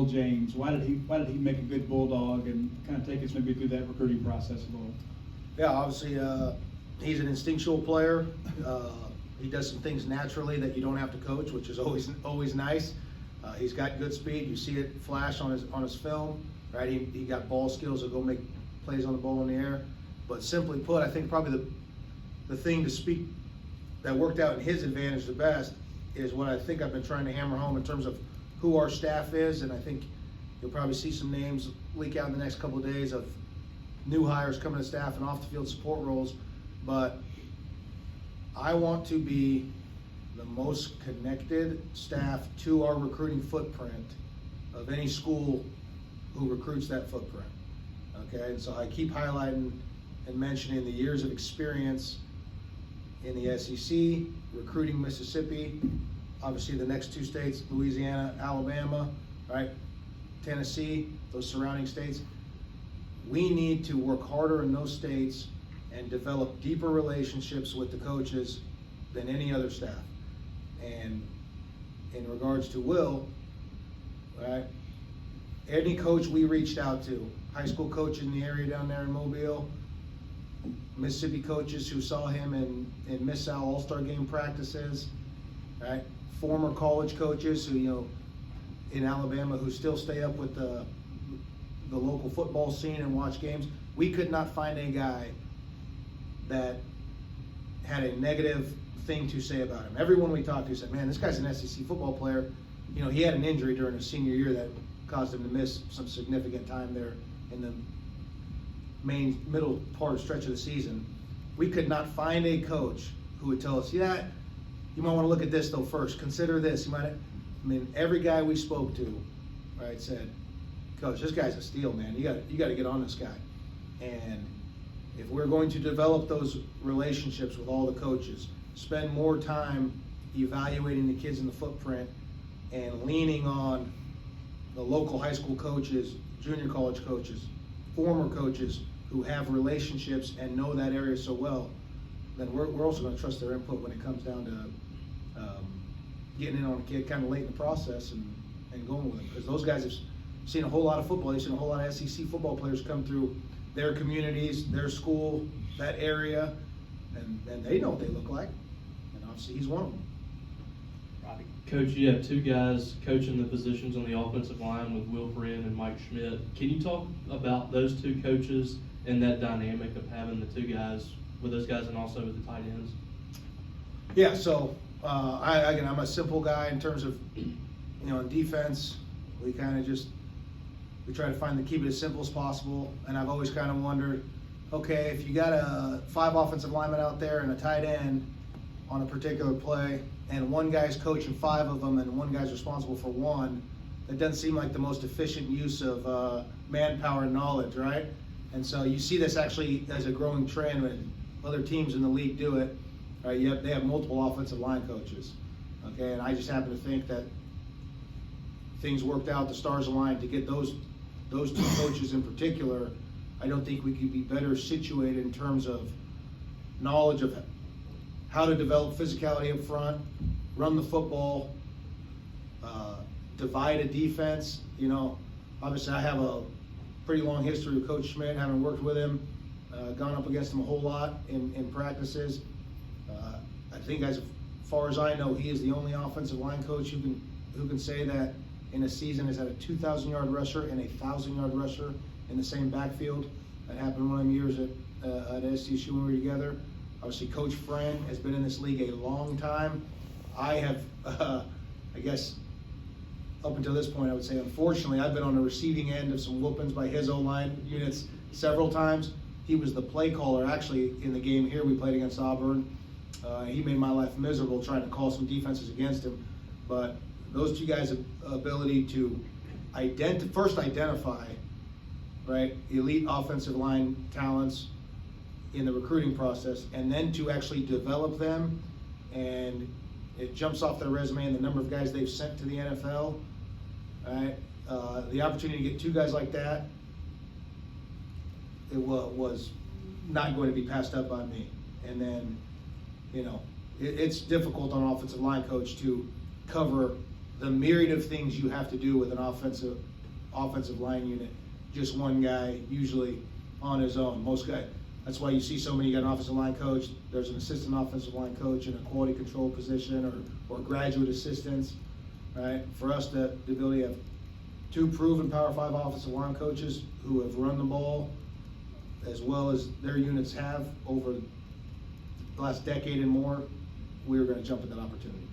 Will James? Why did he make a good Bulldog, and kind of take us maybe through that recruiting process a little? Yeah, obviously he's an instinctual player. He does some things naturally that you don't have to coach, which is always nice. He's got good speed. You see it flash on his film, right? He got ball skills to go make plays on the ball in the air. But simply put, I think probably the thing to speak that worked out in his advantage the best is what I think I've been trying to hammer home in terms of who our staff is, and I think you'll probably see some names leak out in the next couple of days of new hires coming to staff and off the field support roles. But I want to be the most connected staff to our recruiting footprint of any school who recruits that footprint. Okay, and so I keep highlighting and mentioning the years of experience in the SEC, recruiting Mississippi, obviously the next two states, Louisiana, Alabama, right? Tennessee, those surrounding states. We need to work harder in those states and develop deeper relationships with the coaches than any other staff. And in regards to Will, right, any coach we reached out to, high school coaches in the area down there in Mobile, Mississippi coaches who saw him in Miss Sal All-Star Game practices, right, former college coaches who, in Alabama who still stay up with the local football scene and watch games. We could not find a guy that had a negative thing to say about him. Everyone we talked to said, man, this guy's an SEC football player. He had an injury during his senior year that caused him to miss some significant time there in the middle part stretch of the season. We could not find a coach who would tell us, yeah, you might want to look at this though first. Consider this. Every guy we spoke to, right, said, Coach, this guy's a steal, man. You got to get on this guy. And if we're going to develop those relationships with all the coaches, spend more time evaluating the kids in the footprint and leaning on the local high school coaches, junior college coaches, former coaches who have relationships and know that area so well, then we're also going to trust their input when it comes down to getting in on a kid kind of late in the process and going with him. Because those guys have seen a whole lot of football. They've seen a whole lot of SEC football players come through their communities, their school, that area, and they know what they look like. And obviously he's one of them. Coach, you have two guys coaching the positions on the offensive line with Will Friend and Mike Schmidt. Can you talk about those two coaches and that dynamic of having the two guys with those guys and also with the tight ends? Yeah, so I'm a simple guy in terms of, in defense, we kind of we try to keep it as simple as possible. And I've always kind of wondered, okay, if you got 5 offensive linemen out there and a tight end on a particular play, and one guy's coaching 5 of them and one guy's responsible for 1, that doesn't seem like the most efficient use of manpower and knowledge, right? And so you see this actually as a growing trend when other teams in the league do it. Right? They have multiple offensive line coaches, okay? And I just happen to think that things worked out, the stars aligned to get those 2 coaches in particular. I don't think we could be better situated in terms of knowledge of how to develop physicality up front, run the football, divide a defense. Obviously I have a pretty long history with Coach Schmidt, having worked with him, gone up against him a whole lot in practices. I think as far as I know, he is the only offensive line coach who can say that in a season has had a 2,000-yard rusher and a 1,000-yard rusher in the same backfield. That happened one of them years at SDSU when we were together. Obviously, Coach Friend has been in this league a long time. I have, I guess, up until this point, I would say, unfortunately, I've been on the receiving end of some whoopings by his O-line units several times. He was the play caller, actually, in the game here we played against Auburn. He made my life miserable trying to call some defenses against him. But those two guys' ability to first identify, right, elite offensive line talents in the recruiting process, and then to actually develop them, and it jumps off their resume and the number of guys they've sent to the NFL, right? The opportunity to get 2 guys like that, it was not going to be passed up by me. And then, it's difficult on an offensive line coach to cover the myriad of things you have to do with an offensive line unit. Just one guy usually on his own. Most guys. That's why you see so many. You got an offensive line coach. There's an assistant offensive line coach in a quality control position, or graduate assistants. Right. For us, the ability to have 2 proven Power 5 offensive line coaches who have run the ball as well as their units have over the last decade and more, we were going to jump at that opportunity.